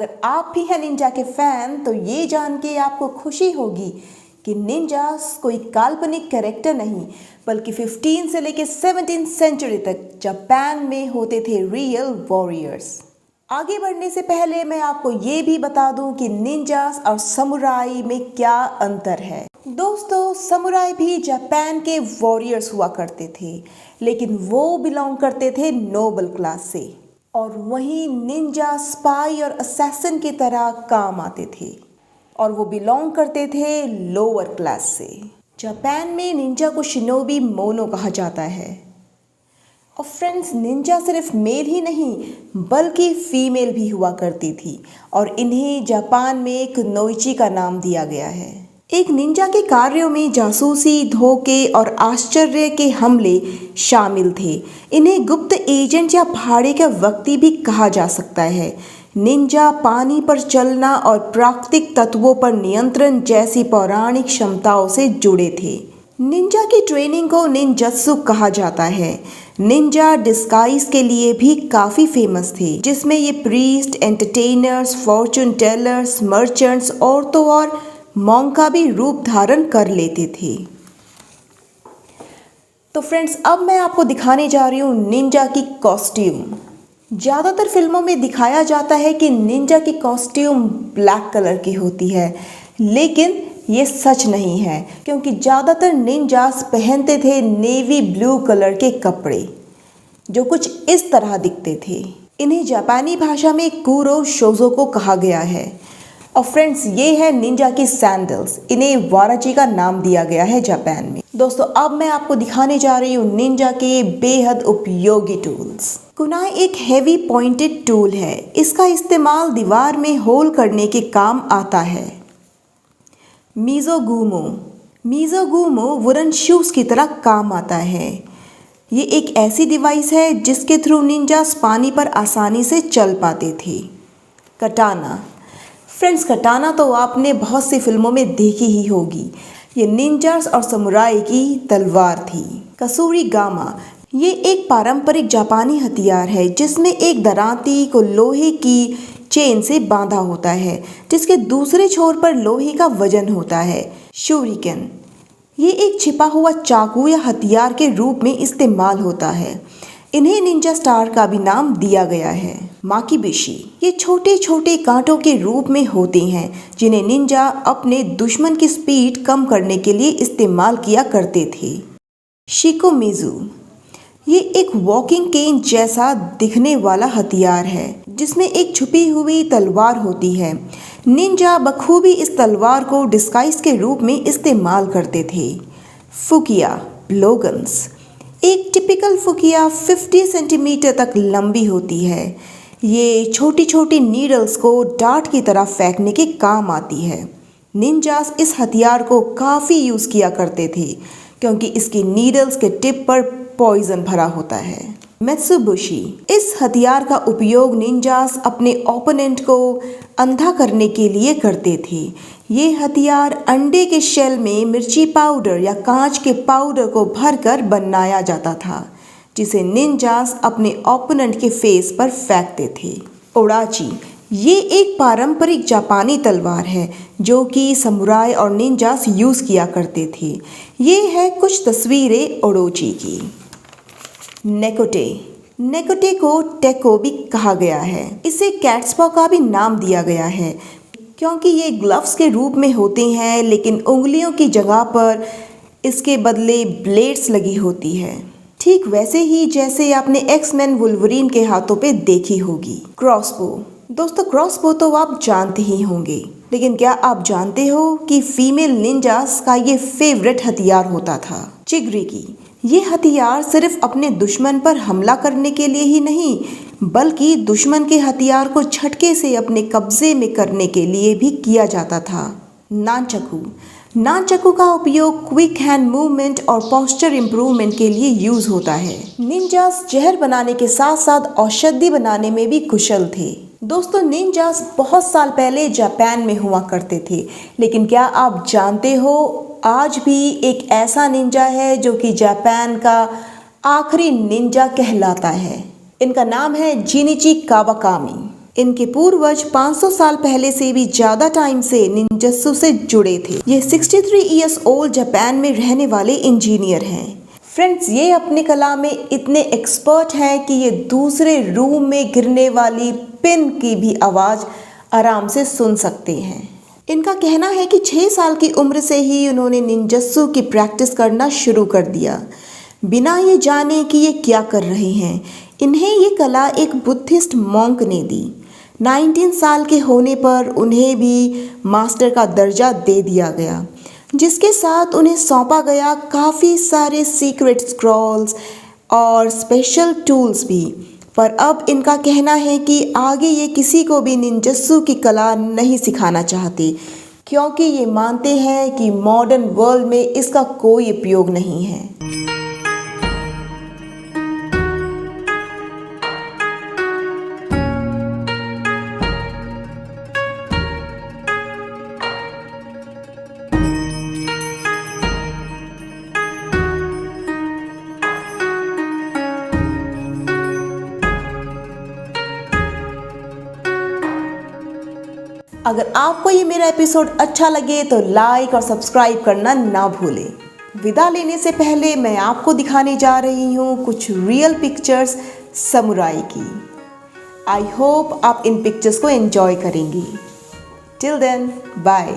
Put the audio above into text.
अगर आप भी हैं निंजा के फैन तो ये जान के आपको खुशी होगी कि निंजास कोई काल्पनिक कैरेक्टर नहीं बल्कि 15 से लेकर 17 सेंचुरी तक जापान में होते थे रियल वॉरियर्स। आगे बढ़ने से पहले मैं आपको ये भी बता दूं कि निंजास और समुराई में क्या अंतर है। दोस्तों, समुराई भी जापान के वॉरियर्स हुआ करते थे, लेकिन वो बिलोंग करते थे नोबल क्लास से, और वहीं निंजा स्पाई और असैसिन की तरह काम आते थे, और वो बिलोंग करते थे लोअर क्लास से। जापान में निंजा को शिनोबी मोनो कहा जाता है। और फ्रेंड्स, निंजा सिर्फ मेल ही नहीं बल्कि फीमेल भी हुआ करती थी, और इन्हें जापान में एक नोइची का नाम दिया गया है। एक निंजा के कार्यों में जासूसी, धोखे और आश्चर्य के हमले शामिल थे। इन्हें गुप्त एजेंट या भाड़े का व्यक्ति भी कहा जा सकता है। निंजा पानी पर चलना और प्राकृतिक तत्वों पर नियंत्रण जैसी पौराणिक क्षमताओं से जुड़े थे। निंजा की ट्रेनिंग को निंजत्सु कहा जाता है। निंजा डिस्गाइज के लिए भी काफ़ी फेमस थे, जिसमें ये priest, entertainers, fortune tellers, merchants, औरतों और मॉन्क का भी रूप धारण कर लेते थे। तो फ्रेंड्स, अब मैं आपको दिखाने जा रही हूँ निंजा की कॉस्ट्यूम। ज़्यादातर फिल्मों में दिखाया जाता है कि निंजा की कॉस्ट्यूम ब्लैक कलर की होती है, लेकिन ये सच नहीं है, क्योंकि ज़्यादातर निंजास पहनते थे नेवी ब्लू कलर के कपड़े, जो कुछ इस तरह दिखते थे। इन्हें जापानी भाषा में कुरो शोजो को कहा गया है। और फ्रेंड्स, ये है निंजा की सैंडल्स। इन्हें वाराची का नाम दिया गया है जापान में। दोस्तों, अब मैं आपको दिखाने जा रही हूँ निंजा के बेहद उपयोगी टूल्स। कुनाई एक हैवी पॉइंटेड टूल है। इसका इस्तेमाल दीवार में होल करने के काम आता है। मीज़ोगुमो वुडन शूज की तरह काम आता है। ये एक ऐसी डिवाइस है जिसके थ्रू निंजास पानी पर आसानी से चल पाते थे। कटाना। फ्रेंड्स, कटाना तो आपने बहुत सी फिल्मों में देखी ही होगी। ये निंजास और समुराई की तलवार थी। कसूरीगामा। ये एक पारंपरिक जापानी हथियार है जिसमें एक दरांती को लोहे की चेन से बांधा होता है, जिसके दूसरे छोर पर लोहे का वजन होता है। शूरिकेन। ये एक छिपा हुआ चाकू या हथियार के रूप में इस्तेमाल होता है। इन्हें निंजा स्टार का भी नाम दिया गया है। माकिबिशी। ये छोटे छोटे कांटों के रूप में होते हैं, जिन्हें निंजा अपने दुश्मन की स्पीड कम करने के लिए इस्तेमाल किया करते थे। शिकोमिजु। ये एक वॉकिंग केन जैसा दिखने वाला हथियार है, जिसमें एक छुपी हुई तलवार होती है। निंजा बखूबी इस तलवार को डिस्गाइज के रूप में इस्तेमाल करते थे। फुकिया ब्लोगन्स। एक टिपिकल फुकिया 50 सेंटीमीटर तक लंबी होती है। ये छोटी छोटी नीडल्स को डार्ट की तरह फेंकने के काम आती है। निंजास इस हथियार को काफ़ी यूज़ किया करते थे, क्योंकि इसकी नीडल्स के टिप पर पॉइजन भरा होता है। मेत्सुबुशी। इस हथियार का उपयोग निंजास अपने ओपोनेंट को अंधा करने के लिए करते थे। ये हथियार अंडे के शेल में मिर्ची पाउडर या कांच के पाउडर को भरकर बनाया जाता था, जिसे निंजास अपने ओपोनेंट के फेस पर फेंकते थे। ओडाची। ये एक पारंपरिक जापानी तलवार है जो कि समुराई और निंजास यूज़ किया करते थे। ये है कुछ तस्वीरें ओडोची की। नेकोटे को टेको भी कहा गया है। इसे कैट्सपॉ का भी नाम दिया गया है, क्योंकि ये ग्लव्स के रूप में होते हैं, लेकिन उंगलियों की जगह पर इसके बदले ब्लेड्स लगी होती है, ठीक वैसे ही जैसे आपने एक्समैन वुल्वरीन के हाथों पे देखी होगी। क्रॉसबो। दोस्तों, क्रॉसबो तो आप जानते ही होंगे, लेकिन क्या आप जानते हो कि फीमेल निंजास का ये फेवरेट हथियार होता था? चिगरिकी। ये हथियार सिर्फ अपने दुश्मन पर हमला करने के लिए ही नहीं, बल्कि दुश्मन के हथियार को झटके से अपने कब्जे में करने के लिए भी किया जाता था। नानचकू का उपयोग क्विक हैंड मूवमेंट और पोस्चर इम्प्रूवमेंट के लिए यूज होता है। निंजास जहर बनाने के साथ साथ औषधि बनाने में भी कुशल थे। दोस्तों, निंजास बहुत साल पहले जापान में हुआ करते थे, लेकिन क्या आप जानते हो आज भी एक ऐसा निंजा है जो कि जापान का आखिरी निंजा कहलाता है। इनका नाम है जिनिची कावाकामी। इनके पूर्वज 500 साल पहले से भी ज़्यादा टाइम से निंजत्सु से जुड़े थे। ये 63 इयर्स ओल्ड जापान में रहने वाले इंजीनियर हैं। फ्रेंड्स, ये अपनी कला में इतने एक्सपर्ट हैं कि ये दूसरे रूम में गिरने वाली पिन की भी आवाज़ आराम से सुन सकते हैं। इनका कहना है कि 6 साल की उम्र से ही उन्होंने निंजत्सु की प्रैक्टिस करना शुरू कर दिया, बिना ये जाने कि ये क्या कर रहे हैं। इन्हें ये कला एक बुद्धिस्ट मॉन्क ने दी। 19 साल के होने पर उन्हें भी मास्टर का दर्जा दे दिया गया, जिसके साथ उन्हें सौंपा गया काफ़ी सारे सीक्रेट स्क्रॉल्स और स्पेशल टूल्स भी। पर अब इनका कहना है कि आगे ये किसी को भी निंजत्सु की कला नहीं सिखाना चाहते, क्योंकि ये मानते हैं कि मॉडर्न वर्ल्ड में इसका कोई उपयोग नहीं है। अगर आपको ये मेरा एपिसोड अच्छा लगे तो लाइक और सब्सक्राइब करना ना भूलें। विदा लेने से पहले मैं आपको दिखाने जा रही हूँ कुछ रियल पिक्चर्स समुराई की। आई होप आप इन पिक्चर्स को एंजॉय करेंगी। Till then, bye.